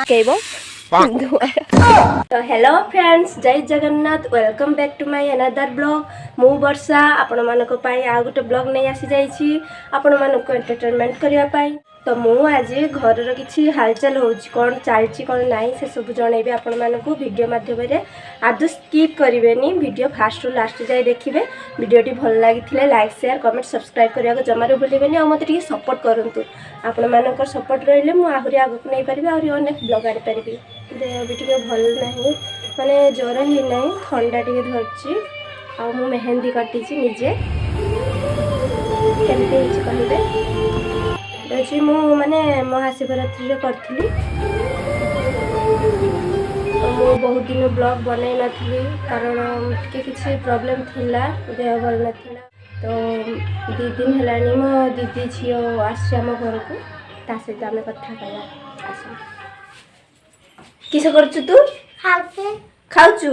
केबो तो hello friends Jai Jagannath welcome back to my another blog मु वर्षा आपण मानक पई आ गुटे ब्लॉग नै आसी जाईछी आपण मानक एंटरटेनमेंट करिया पई तो मु आज घर किछि हालचाल होछि कोन चालछि कोन नाही से सब जणैबे आपण मानक वीडियो माध्यम रे आदु स्किप करिवेनी वीडियो फास्ट टू लास्ट जाय देखिबे वीडियोटी भल लागिथिले लाइक शेयर कमेंट सब्सक्राइब करिया को जमारे भूलिबेनी आ मते टिके सपोर्ट करंतु आपण मानक सपोर्ट रहले मु आहुरी आगु नै परिबे आहुरी अनेक ब्लॉग आनि परिबे देह भी टिके भल नाही माने ज्वर ही नाही ठंडा टिके धरछि आ मु मेहंदी काटिछि निजे केमते हिच कहिबे देखि मु माने महाशिवरात्रि रे करथिली मु बहुत दिन ब्लॉग बनै नथिली कारण टिके किछि प्रॉब्लम थिला देह भल नथिला तो 2 दिन हलानी मो दीदी छियो आसी हम घर को ता से आमे कथा कला आसी किस करछु तू खाउछु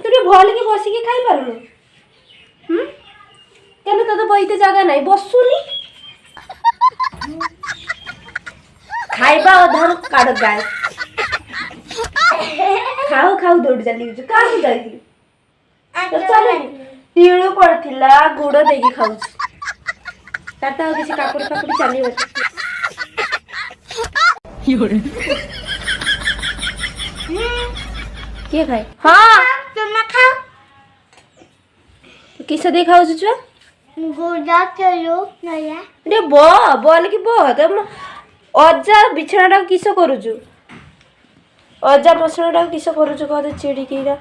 तू रे भल के बसी के खाई पारनु केन तो बइते जगह नाही बसुनी खाइबा अधार काड गाय खाओ खाओ दौड़ चली का जाई तो चले तीळू पड़थिला गुड़ देगी खाउछु ताता किसी काकुड़ काकुड़ चली होती के खाए हां तुम खाओ किस दे खाओ छुआ गुड़ा चलो नया रे बोल की बो तुम अजा बिछणाटा किस करूछु अजा बसणाटा किस करूछु कह चिड़ी कीरा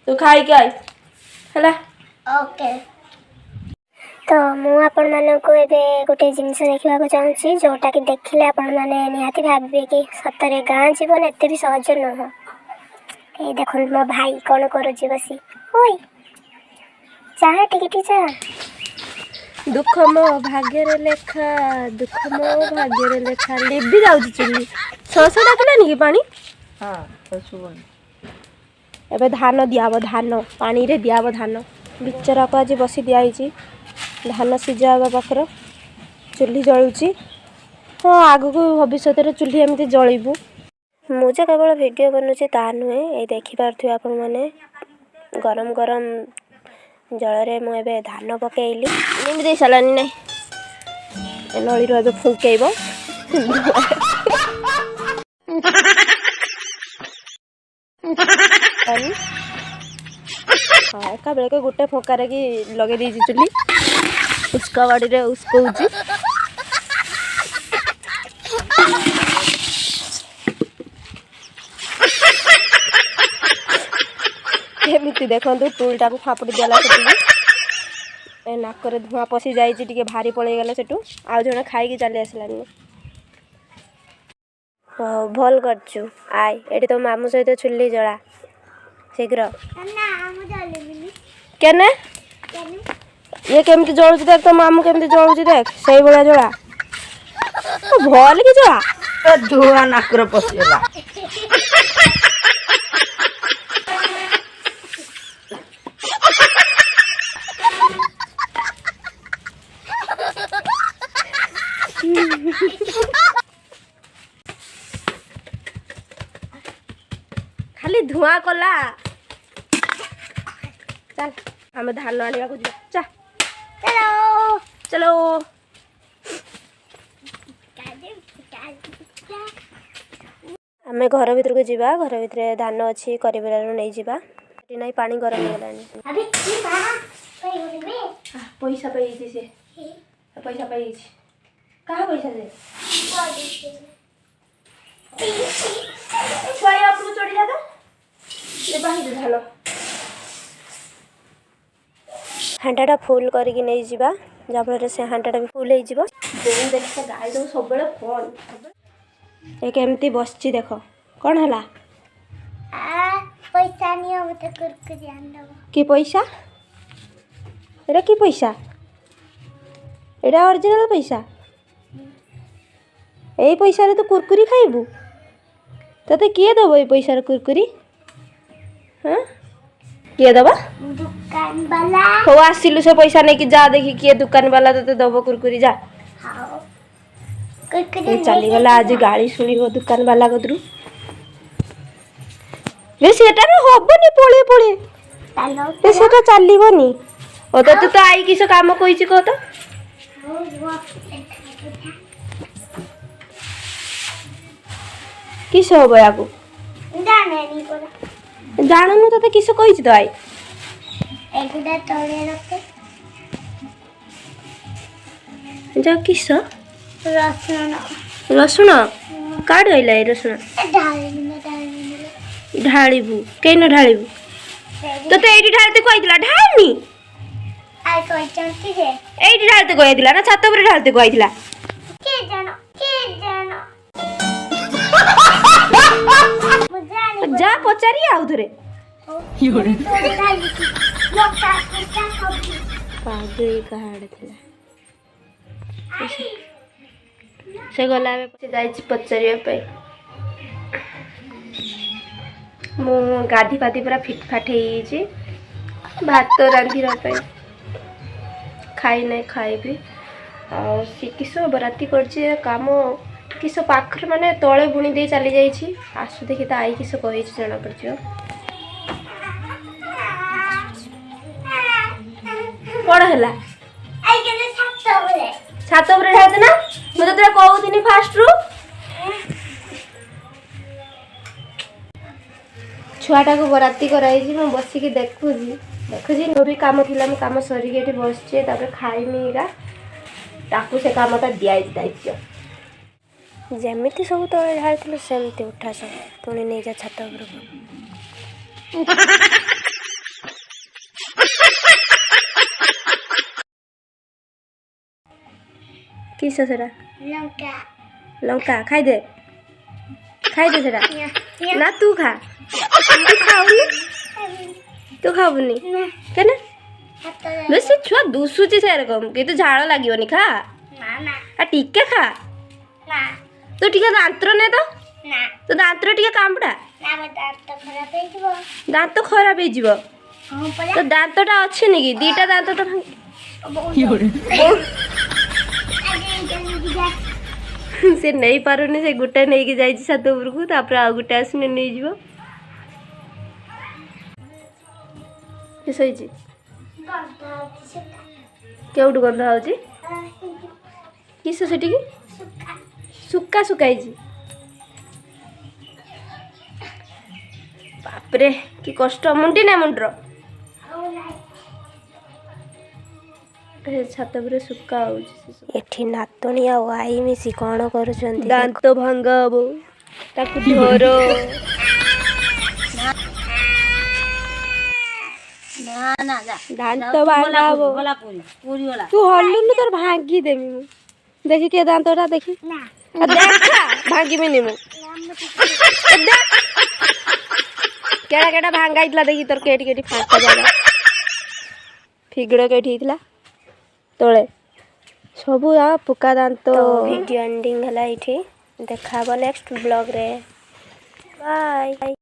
तू खाई के आई हला ओके तो मु आपण मानक एबे गोटे जिनिस देखा चाहूँगी जोटा कि देखिले आपण माने निहाती भाबे कि सतरे गाँ जीवन एते भी सहज नुह ए देखो मो भाई कौन करुची बसी ओई चाह टिके चाह दुख मो भाग्य रे लेखा दुख मो भाग्य रे लेखा लिबी जाउची चुली सस डाकलानी कि पानी हां ससुवन एबे धान दियाबो धान पानी रे दियाबो धान बिचरा को आज बसी दियाईची धान सिजाबा पाखर चुल्ही जळुची हाँ आगु को भविष्य रे चुल्ही एमती जळिबु मुझे केवल वीडियो बनूची ता नुहे ए देखि पारथि आपण माने गरम गरम जल रे मु एबे धान पकेइली निम दे सलानी नै ए नळी रो एबे फुकेइबो हाँ एका बेले के गोटे फंका रे की लगे दी चुली उसका बाड़ी रे उसको उजी केमिति देखंतु टूलटा को फापड़ी देला सेटू ए नाक रे धुआं पसी जाईची टिके भारी पळै गेला सेटू आ जण खाई के चली आसलानी भल करछु आय एठी तो मामू सहित चुल्ली जळा शीघ्र ना हम जलेबिनी केने ये केमति जळुची देख तो मामू केमति जळुची देख सही बळा जळा भल के जळा धुआं नाक रे पसिला खाली धुआं कला चल हम धान आनिया को जा चलो चलो आमे घर भीतर को जीवा घर भीतर धान अच्छी करिबेला नै जीवा एटी नै पानी गरम होलानी अबे की बा पैसा पाइछि से पैसा पाइछि कहाँ पैसा दे छुआ आपको चढ़ी जा ये बाहिर धान हांडाटा फुल करके नहीं जीवा जाफल से हांडाटा भी फुल हो देख गाई दो सब फोन ये केमती बसची देख कौन है पैसा नहीं हो तो कुरकुरी आन दबो की पैसा एरा की पैसा एरा ओरिजिनल पैसा ए पैसा रे तो कुरकुरी खाइबू तते किए दबो ए पैसा रे कुरकुरी हां किए दबा दुकान वाला हो आसिलु से पैसा नहीं कि जा देखी किए दुकान वाला तते दबो कुरकुरी जा हां चलीगला आज गाड़ी शुण दुकान वाला कदरू सेटा हबनी पड़े पड़े सेटा चलनी तो तो आई किस काम कही कह तो किस हम या जानू तो किस कही तो आई जा किस रसुण काड़ आइला रसुण ढाड़बू कहीं न ढाड़बू तो ये ढालते कहला ढालनी ये ढालते कहला ना छात पर ढालते कहला जा पचारि आउ थरे पागल कहाड़े थिला से गला जाइछि पचारिया पे मु गाधी पाधी पूरा फिटफाट हो भात रांधि खाई ना खाइबी सी किस राति कर काम किस पाखर माने तले बुणी दे चली जाइछि आसु देखि तो आई किस कहि जना पड़छ कौन है छात उपर ढाते ना मुझे तो कहूनी फास्ट रू छुआटा को बराती कराई मैं बसिकी देखुची भी काम थिला मु काम सरिके एठी बसचे तापर खाइमीगा ताकू से कामटा दिया दायित्व जेमिति सब तो ढाल सेमती उठा सब पुणी नहीं जा छात किस सेटा लंका खाई दे सेटा ना तू खा तू खाऊनी तू खाबुनी केना बेस छुआ दुसुची से रकम कि तू झाड़ लागोनी खा आ टिके खा तू टिके दांतर ने तो दांतर टिके कामड़ा दांत खराब हो तो दांतटा अच्छे नी कि दीटा दांत तो से नहीं पारुनी से गोटे नहीं जाइए छात उपरकू तापर आ गोटे आसने नहीं जीव शोची केउठू गंध होची किस सेठी सुक्का सुखाई बापरे कि कष्ट मुंडी ना मुंडर छात पर सुक्का एठी नातुणी आ आई मिसी कौन कर दांत भांग हम ताकू धर दांत भांगा तू हल्लुनु तोर भांगी देमी मु देखी के दांतटा देखी देखा भांगी मिनी मु केड़ा केड़ा भांगा इतला देखी तोर केटी केटी फाटा जाला फिगड़ केटी इतला तोले सबू आ पुका दांत वीडियो एंडिंग हला इठी देखा नेक्स्ट ब्लॉग रे बाय।